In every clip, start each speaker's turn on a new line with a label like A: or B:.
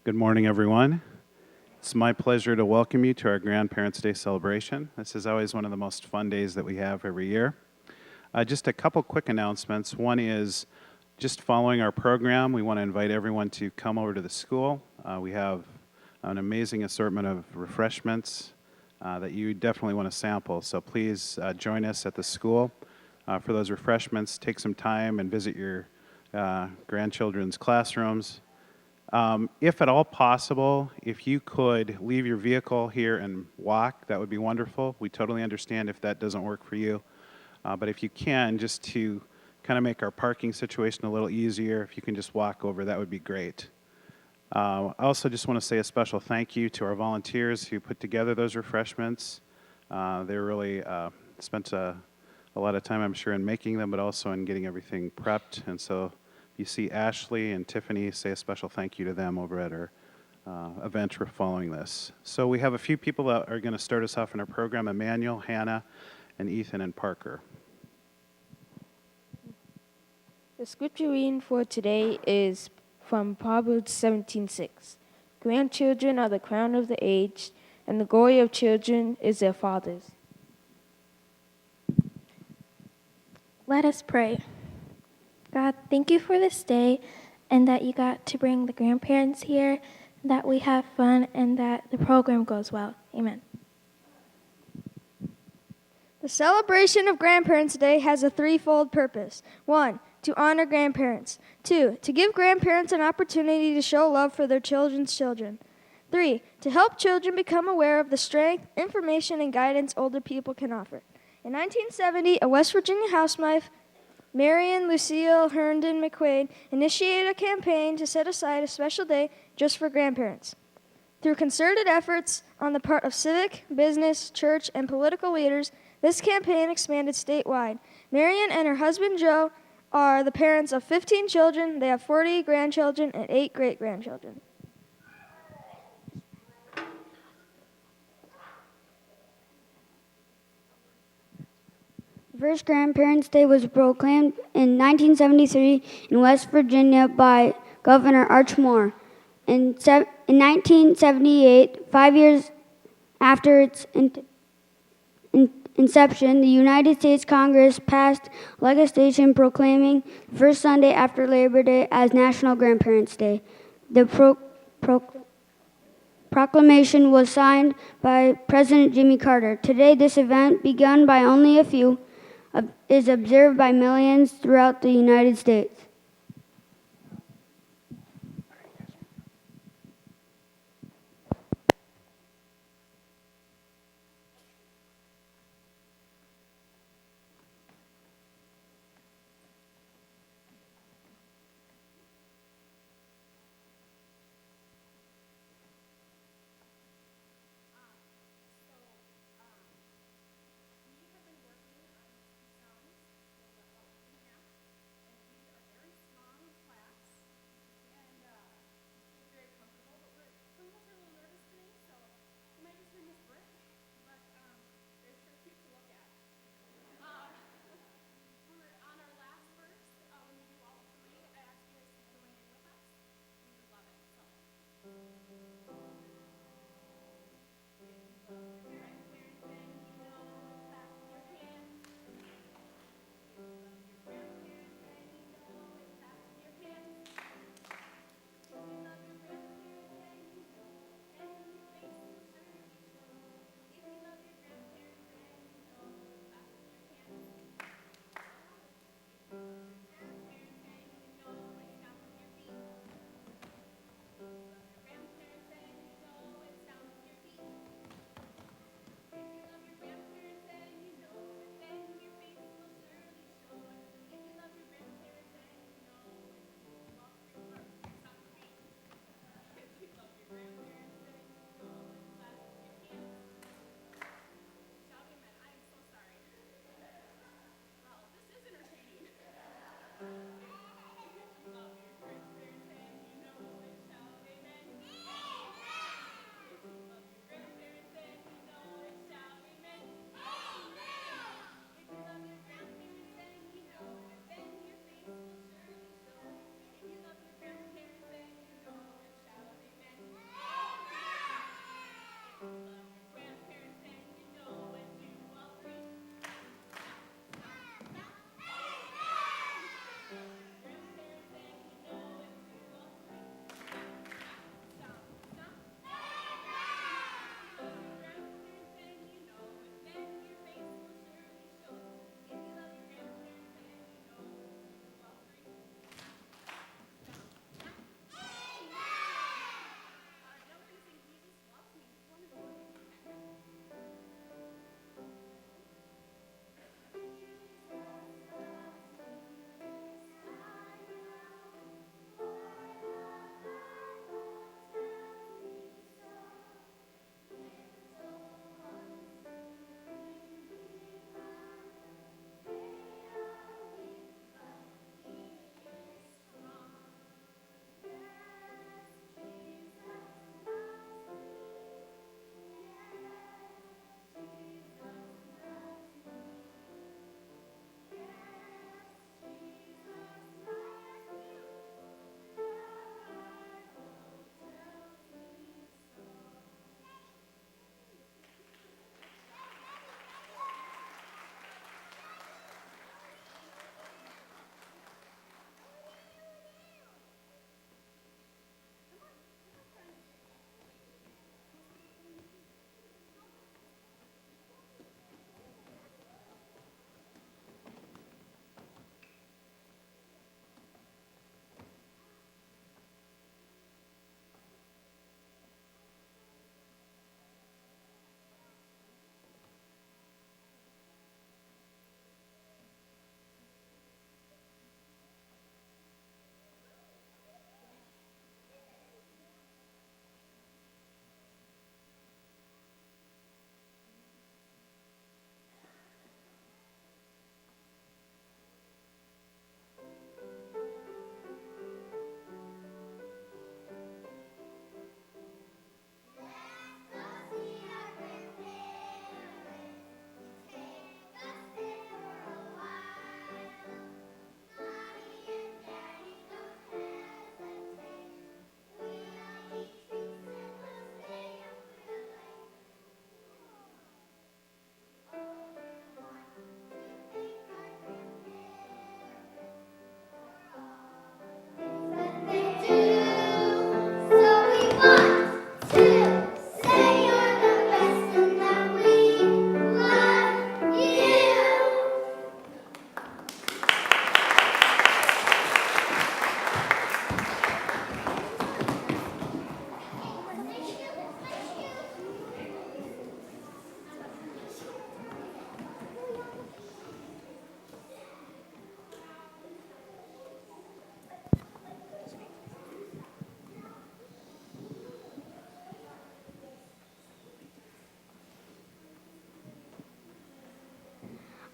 A: Good morning, everyone. It's my pleasure to welcome you to our Grandparents' Day celebration. This is always one of the most fun days that we have every year. Just a couple quick announcements. One is just following our program, we want to invite everyone to come over to the school. We have an amazing assortment of refreshments that you definitely want to sample. So please join us at the school for those refreshments. Take some time and visit your grandchildren's classrooms. If at all possible, if you could leave your vehicle here and walk, that would be wonderful. We totally understand if that doesn't work for you. But if you can, just to kind of make our parking situation a little easier, if you can just walk over, that would be great. I also just want to say a special thank you to our volunteers who put together those refreshments. They really spent a lot of time, I'm sure, in making them, but also in getting everything prepped. And so you see Ashley and Tiffany, say a special thank you to them over at our event following this. So we have a few people that are going to start us off in our program: Emmanuel, Hannah, and Ethan and Parker.
B: The scripture reading for today is from Proverbs 17:6. Grandchildren are the crown of the aged, and the glory of children is their fathers.
C: Let us pray. God, thank you for this day and that you got to bring the grandparents here, that we have fun, and that the program goes well. Amen.
D: The celebration of Grandparents' Day has a threefold purpose. 1, to honor grandparents. 2, to give grandparents an opportunity to show love for their children's children. 3, to help children become aware of the strength, information, and guidance older people can offer. In 1970, a West Virginia housewife, Marion Lucille Herndon McQuaid, initiated a campaign to set aside a special day just for grandparents. Through concerted efforts on the part of civic, business, church, and political leaders, this campaign expanded statewide. Marion and her husband Joe are the parents of 15 children. They have 40 grandchildren and 8 great-grandchildren.
E: The first Grandparents' Day was proclaimed in 1973 in West Virginia by Governor Arch Moore. In 1978, 5 years after its inception, the United States Congress passed legislation proclaiming the first Sunday after Labor Day as National Grandparents' Day. The proclamation was signed by President Jimmy Carter. Today, this event, begun by only a few, is observed by millions throughout the United States.
F: We have been working on these songs for about a week and a half, and these are very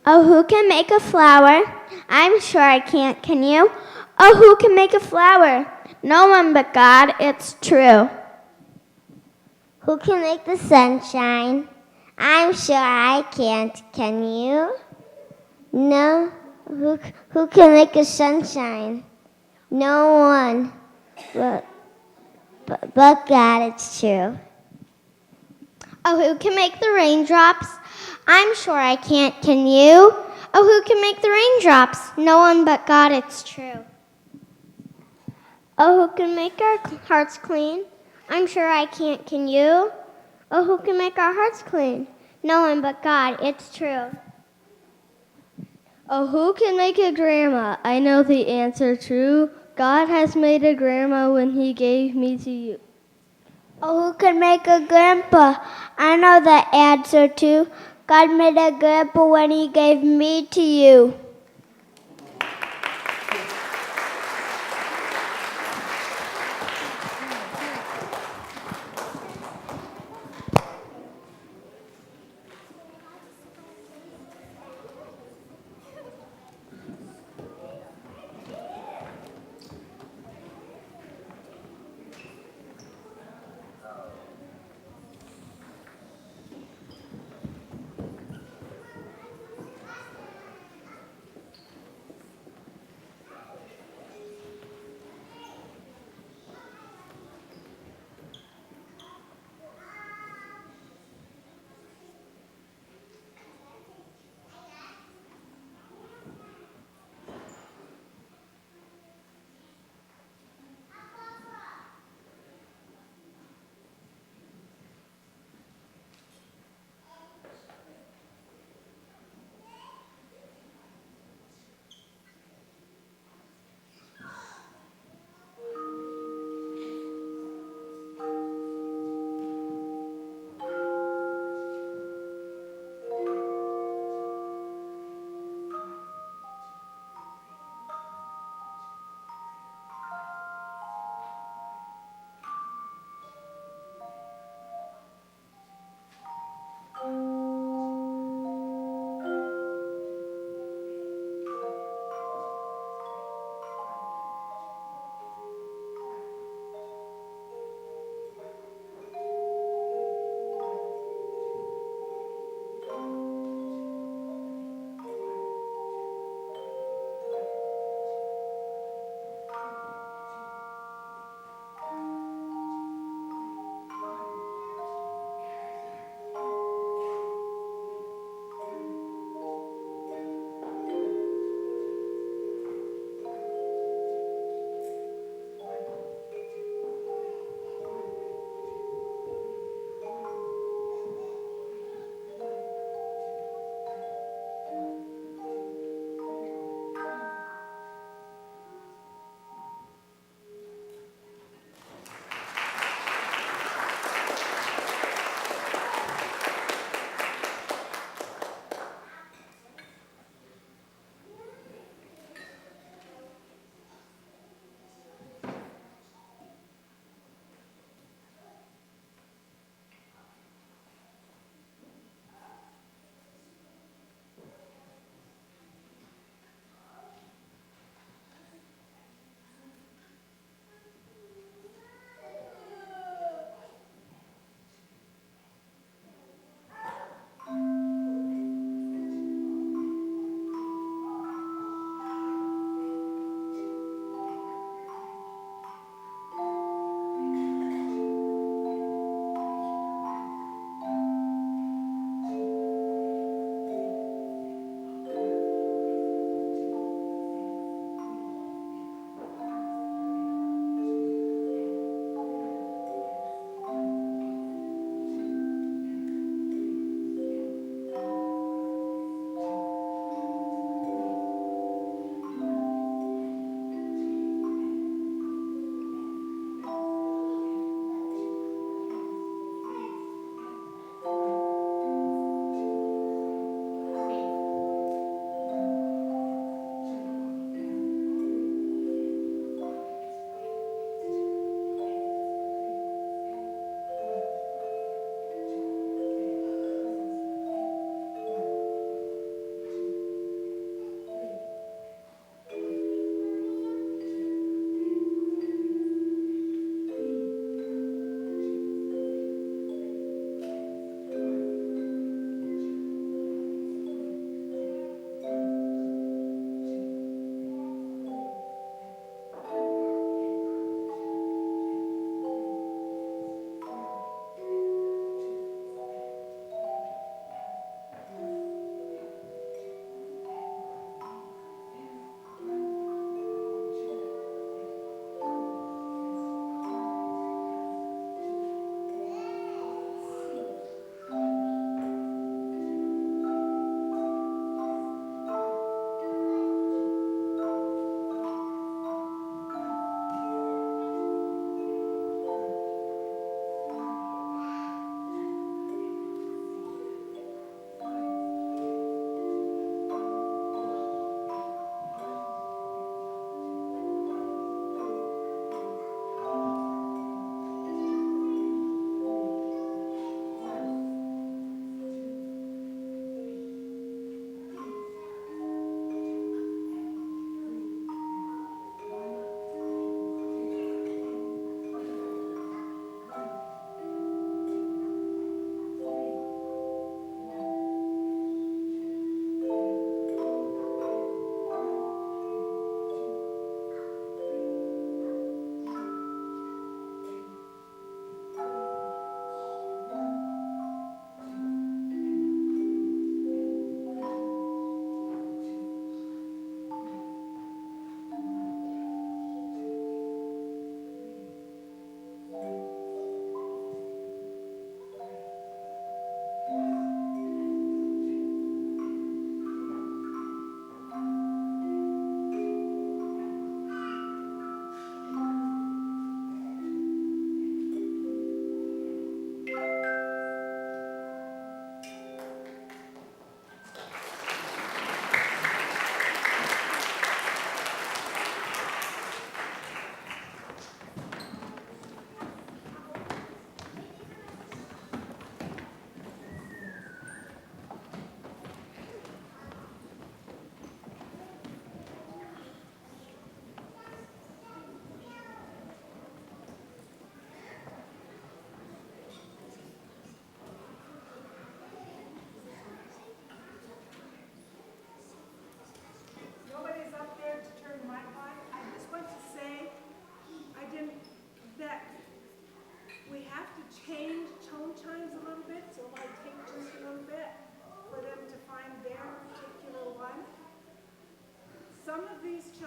F: Oh, who can make a flower? I'm sure I can't, can you? Oh, who can make a flower? No one but God, it's true. Who can make the sunshine? I'm sure I can't, can you? No, who can make a sunshine? No one but God, it's true. Oh, who can make the raindrops? I'm sure I can't, can you? Oh, who can make the raindrops? No one but God, it's true. Oh, who can make our hearts clean? I'm sure I can't, can you? Oh, who can make our hearts clean? No one but God, it's true.
D: Oh, who can make a grandma? I know the answer true. God has made a grandma when he gave me to you.
F: Oh, who can make a grandpa? I know the answer too. God made a grandpa when he gave me to you.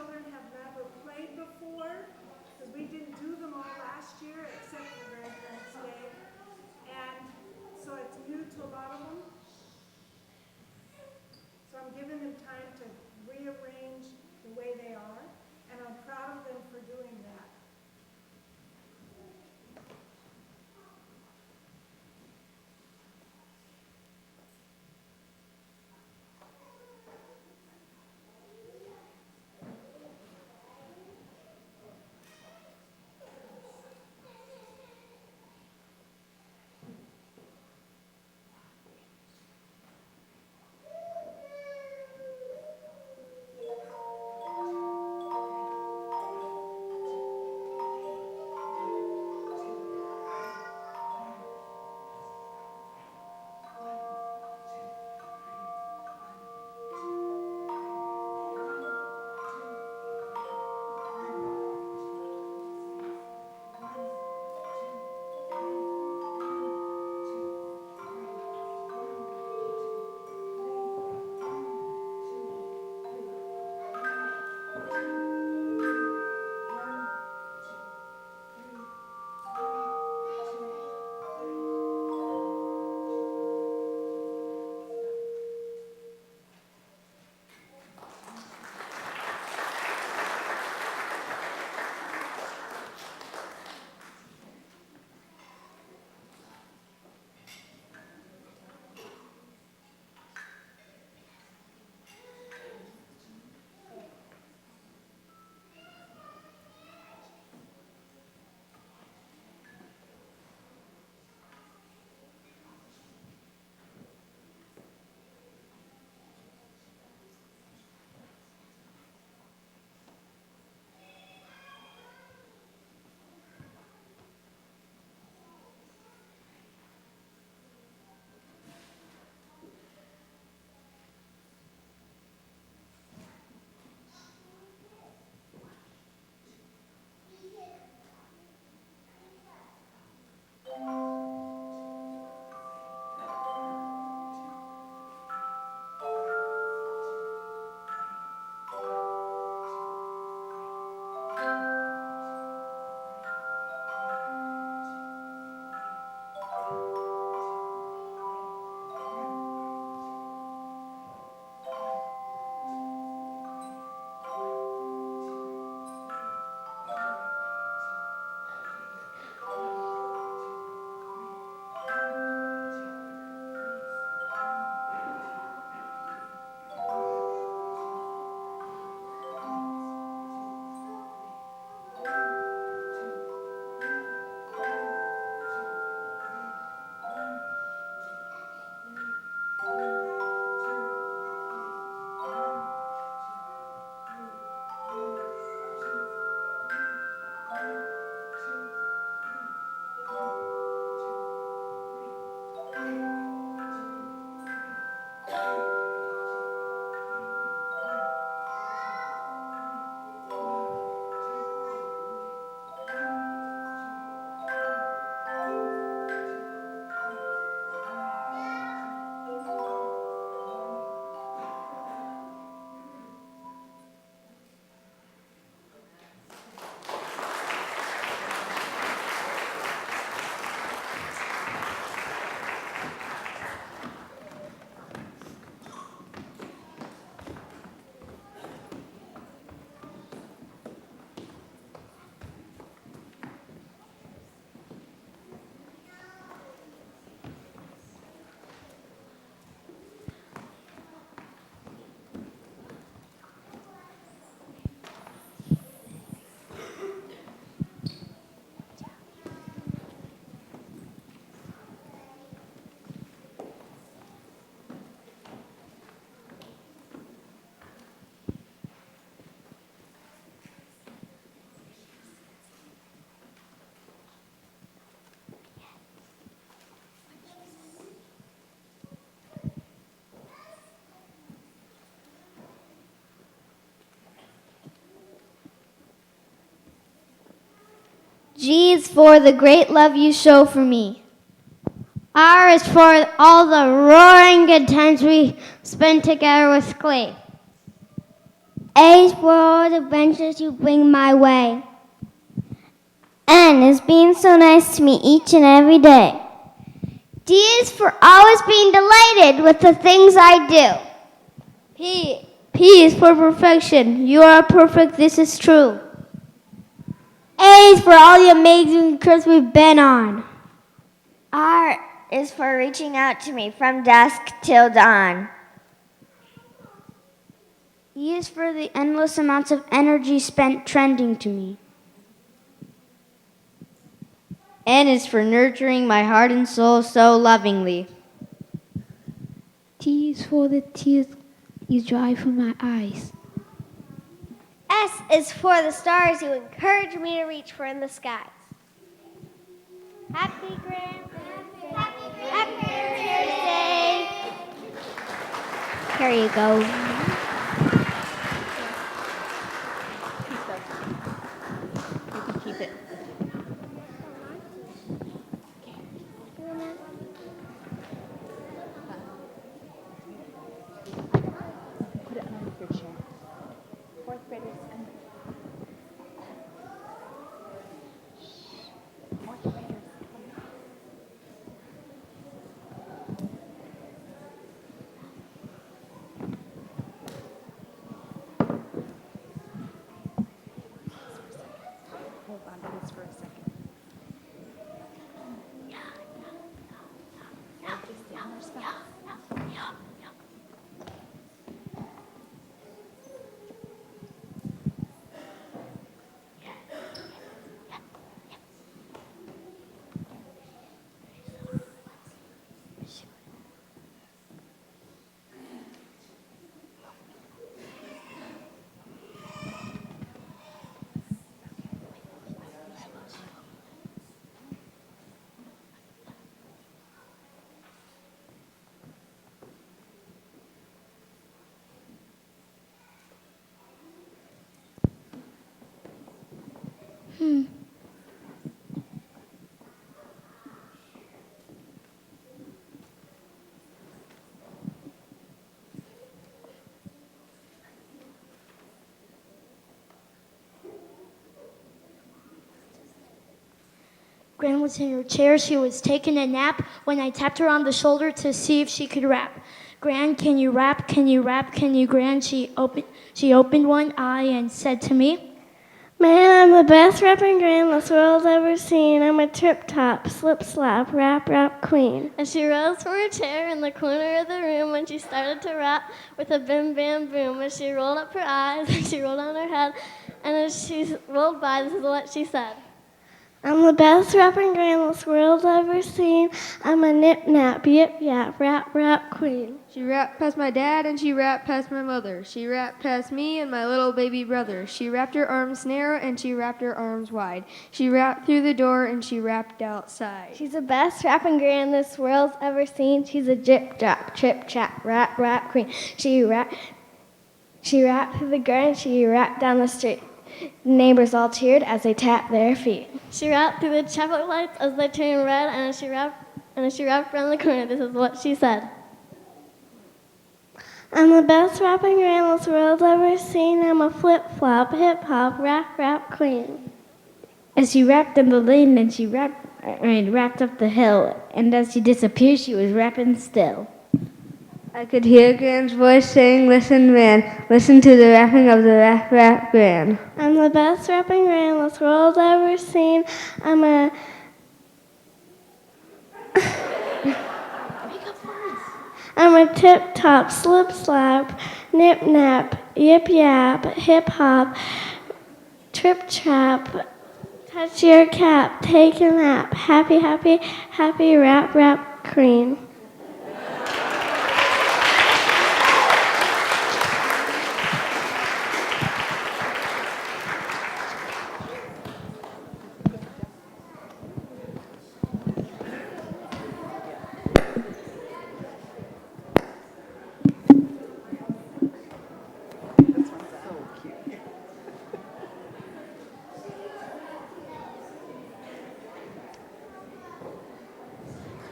G: children have never played before, because we didn't do them all last year except for Grandparents' Day. And so it's new to a lot of them. So I'm giving them time to rearrange the way they are, and I'm proud of them for doing that.
F: G is for the great love you show for me. R is for all the roaring good times we spent together with Clay. A is for all the adventures you bring my way. N is being so nice to me each and every day. D is for always being delighted with the things I do.
E: P is for perfection. You are perfect, this is true.
F: A is for all the amazing trips we've been on. R is for reaching out to me from dusk till dawn.
E: E is for the endless amounts of energy spent trending to me.
H: N is for nurturing my heart and soul so lovingly.
E: T is for the tears you dry from my eyes.
F: S is for the stars you encourage me to reach for in the skies. Happy Happy Day.
E: Here you go.
H: You can keep it. Put it underneath your chair. Fourth graders and fourth graders. Hold on to this for a second. Just stay on their spot.
E: Gran was in her chair. She was taking a nap when I tapped her on the shoulder to see if she could rap. Gran, can you rap? Can you rap? Can you, Gran? She opened one eye and said to me,
I: Man, I'm the best rapping Gran this world's ever seen. I'm a trip-top, slip-slap, rap queen.
J: And she rose from her chair in the corner of the room when she started to rap with a bim bam boom. As she rolled up her eyes and she rolled down her head, and as she rolled by, this is what she said.
I: I'm the best rapping Gran this world's ever seen. I'm a nip-nap, yip-yap, rap queen.
K: She rapped past my dad and she rapped past my mother. She rapped past me and my little baby brother. She wrapped her arms narrow and she wrapped her arms wide. She rapped through the door and she rapped outside.
I: She's the best rapping Gran this world's ever seen. She's a jip-drop, trip-chap, rap queen. She rapped through the garden, she rapped down the street. Neighbors all cheered as they tapped their feet.
J: She rapped through the traffic lights as they turned red, and as she rapped around the corner, this is what she said.
I: I'm the best rapping Gran this world's ever seen. I'm a flip-flop, hip-hop, rap queen.
L: As she rapped in the lane, and she rapped up the hill, and as she disappeared, she was rapping still.
K: I could hear Gran's voice saying, listen, man, listen to the rapping of the rap Gran.
I: I'm the best rapping Gran this world's ever seen. I'm a... I'm a tip-top, slip-slap, nip-nap, yip-yap, hip-hop, trip-trap, touch your cap, take a nap, happy, rap queen.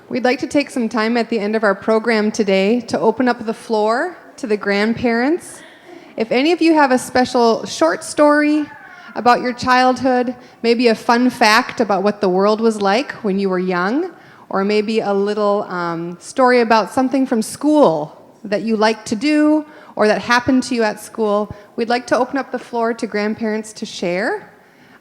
M: We'd like to take some time at the end of our program today to open up the floor to the grandparents If any of you have a special short story about your childhood, maybe a fun fact about what the world was like when you were young, or maybe a little story about something from school that you like to do or that happened to you at school, we'd like to open up the floor to grandparents to share.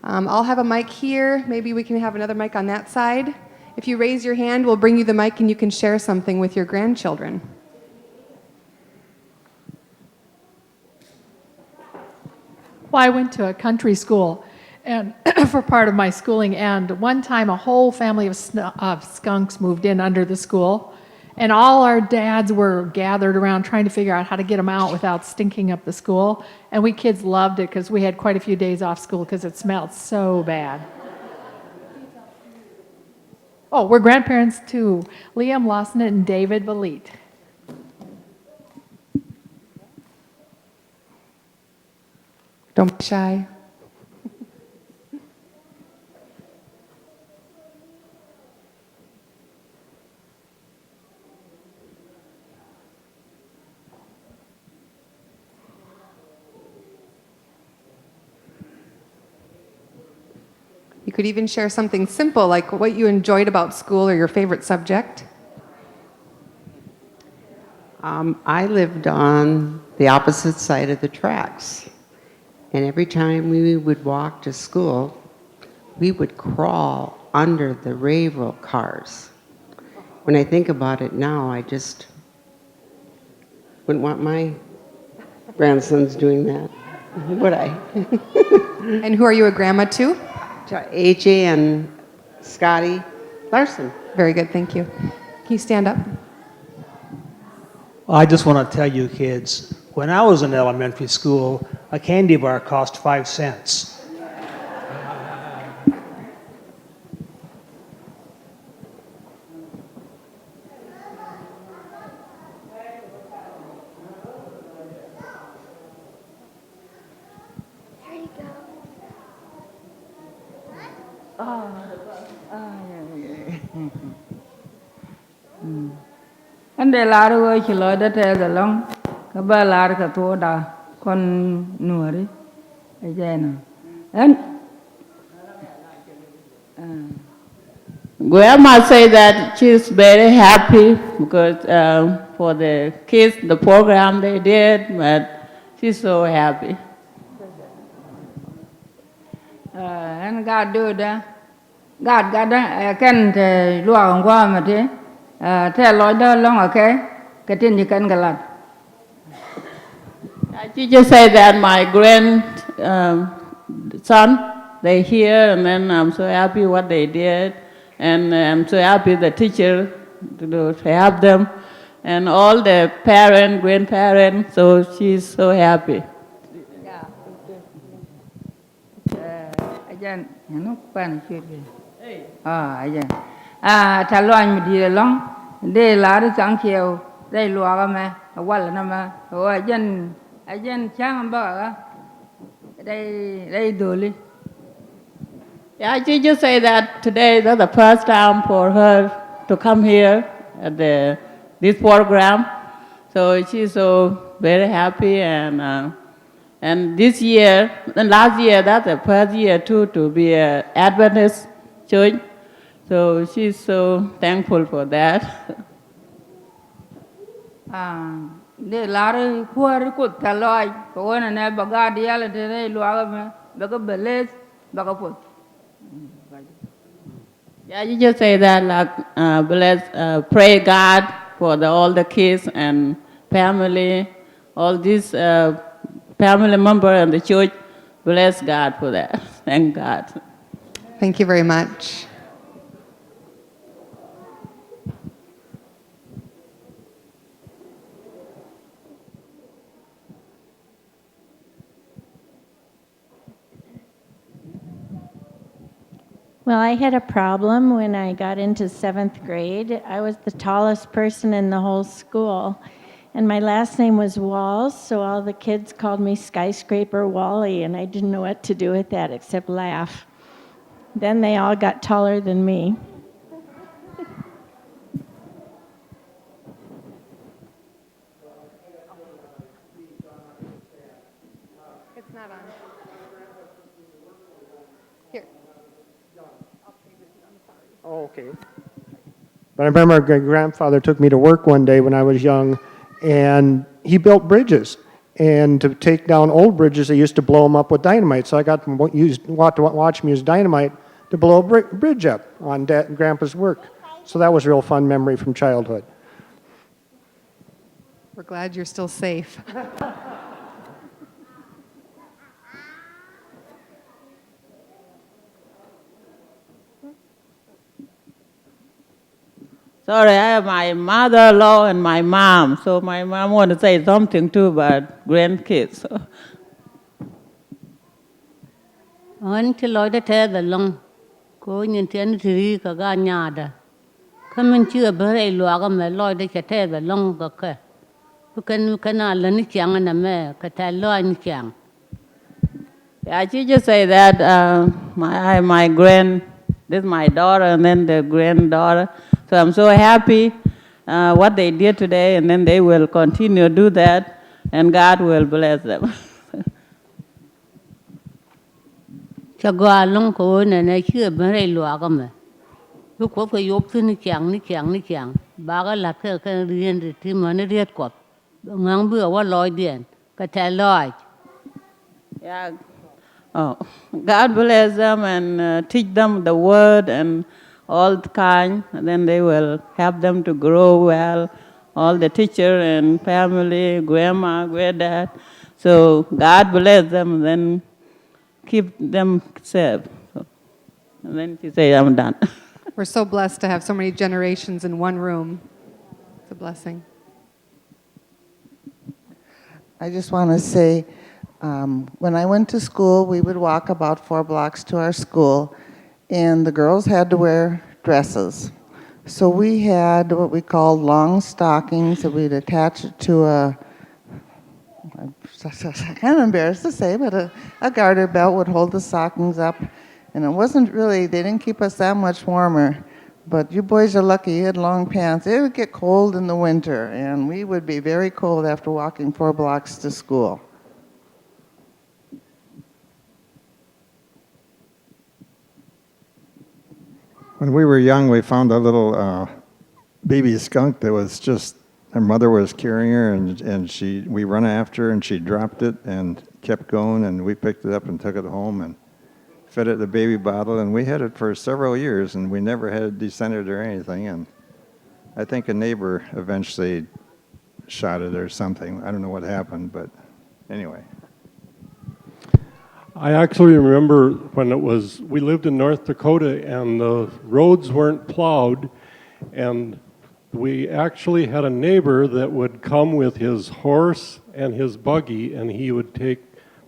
M: I'll have a mic here. Maybe we can have another mic on that side. If you raise your hand, we'll bring you the mic and you can share something with your grandchildren.
N: Well, I went to a country school and for part of my schooling, and one time a whole family of skunks moved in under the school, and all our dads were gathered around trying to figure out how to get them out without stinking up the school, and we kids loved it because we had quite a few days off school because it smelled so bad. Oh, we're grandparents too. Liam Lawson and David Valit.
M: Don't be shy. You could even share something simple like what you enjoyed about school or your favorite subject.
O: I lived on the opposite side of the tracks. And every time we would walk to school, we would crawl under the railroad cars. When I think about it now, I just wouldn't want my grandsons doing that, would I?
M: And who are you a grandma to?
O: To AJ and Scotty Larson.
M: Very good, thank you. Can you stand up?
P: I just want to tell you kids, when I was in elementary school, a candy bar cost 5 cents.
Q: Anh để lá rồi chỉ nói đất thế rồi long cái ba lá cái tua đã con nửa đi cái gì nào anh
R: Grandma said that she's very happy because for the kids, the program they did, but she's so happy.
Q: Anh gạt đưa đó gạt đó cái thì lúa qua mà thế thế nói đó long ở cái tin gì cần cái lạt.
R: She just said that my grandson, they here, and then I'm so happy what they did, and I'm so happy the teacher to help them, and all the parents, grandparents, so she's so happy.
Q: Ajan, nó quen chuyện gì? Ajan, thà loan mình đi long, để lá nó chẳng chiều, để lúa cái mà, quay lại mà, ajan chẳng bao đây đồ đi.
R: Yeah, she just said that today that's the first time for her to come here at this program, so she's so very happy, and this year and last year that's the first year too to be an Adventist church, so she's so thankful for that.
Q: Để lá rồi qua rồi cột thà loài, có anh này baga đi là thế này lúa cái mà, baga bể, baga phốt.
R: Yeah, you just say that like pray God for all the kids and family, all these family members and the church. Bless God for that. Thank God.
M: Thank you very much.
S: Well, I had a problem when I got into 7th grade. I was the tallest person in the whole school, and my last name was Walls, so all the kids called me Skyscraper Wally, and I didn't know what to do with that except laugh. Then they all got taller than me.
T: Oh, okay. But I remember my grandfather took me to work one day when I was young, and he built bridges. And to take down old bridges, they used to blow them up with dynamite. So I got to watch him use dynamite to blow a bridge up on Grandpa's work. So that was a real fun memory from childhood.
M: We're glad you're still safe.
R: Sorry, I have my mother-in-law and my mom. So my mom want to say something too about grandkids.
U: Anh chỉ nói để thế là long, cô nhìn thấy thì cái gà nhà đó, cái mình chưa bơi lúa cái mà nói để thế là long cái cái nào là nước chẳng anh mà cái thế lo nước chẳng.
R: Yeah, she just say that this is my daughter and then the granddaughter. So I'm so happy what they did today, and then they will continue to do that, and God will bless them.
U: Cho gà long cô này chưa bơi lúa cái mà, lúc có phải giúp thứ nước chẳng, bà cái là cái riêng thì mà nó riết quật, ngang bữaว่าลอยเดือนcái thế loi.
R: Yeah. Oh, God bless them and teach them the word and all kind, and then they will help them to grow well, all the teacher and family, grandma, granddad. So God bless them and then keep them safe. And then she say, I'm done.
M: We're so blessed to have so many generations in one room. It's a blessing.
V: I just want to say, when I went to school, we would walk about 4 blocks to our school, and the girls had to wear dresses. So we had what we called long stockings that we'd attach it to I'm kind of embarrassed to say, but a garter belt would hold the stockings up. And it wasn't really, they didn't keep us that much warmer. But you boys are lucky, you had long pants. It would get cold in the winter, and we would be very cold after walking 4 blocks to school.
W: When we were young, we found a little baby skunk that was just, her mother was carrying her, and we run after her, and she dropped it and kept going, and we picked it up and took it home and fed it the baby bottle, and we had it for several years, and we never had descended or anything, and I think a neighbor eventually shot it or something. I don't know what happened, but anyway.
X: I actually remember when we lived in North Dakota and the roads weren't plowed, and we actually had a neighbor that would come with his horse and his buggy, and he would take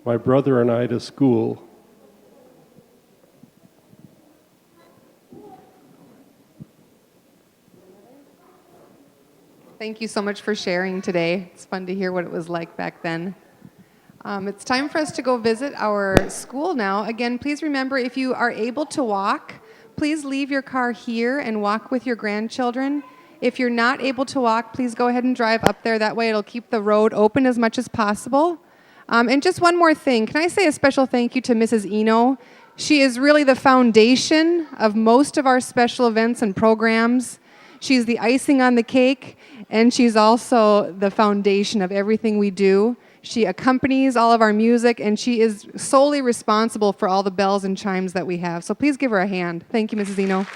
X: my brother and I to school.
M: Thank you so much for sharing today. It's fun to hear what it was like back then. It's time for us to go visit our school now. Again, please remember, if you are able to walk, please leave your car here and walk with your grandchildren. If you're not able to walk, please go ahead and drive up there. That way it'll keep the road open as much as possible. And just one more thing. Can I say a special thank you to Mrs. Eno? She is really the foundation of most of our special events and programs. She's the icing on the cake, and she's also the foundation of everything we do. She accompanies all of our music, and she is solely responsible for all the bells and chimes that we have. So please give her a hand. Thank you, Mrs. Eno.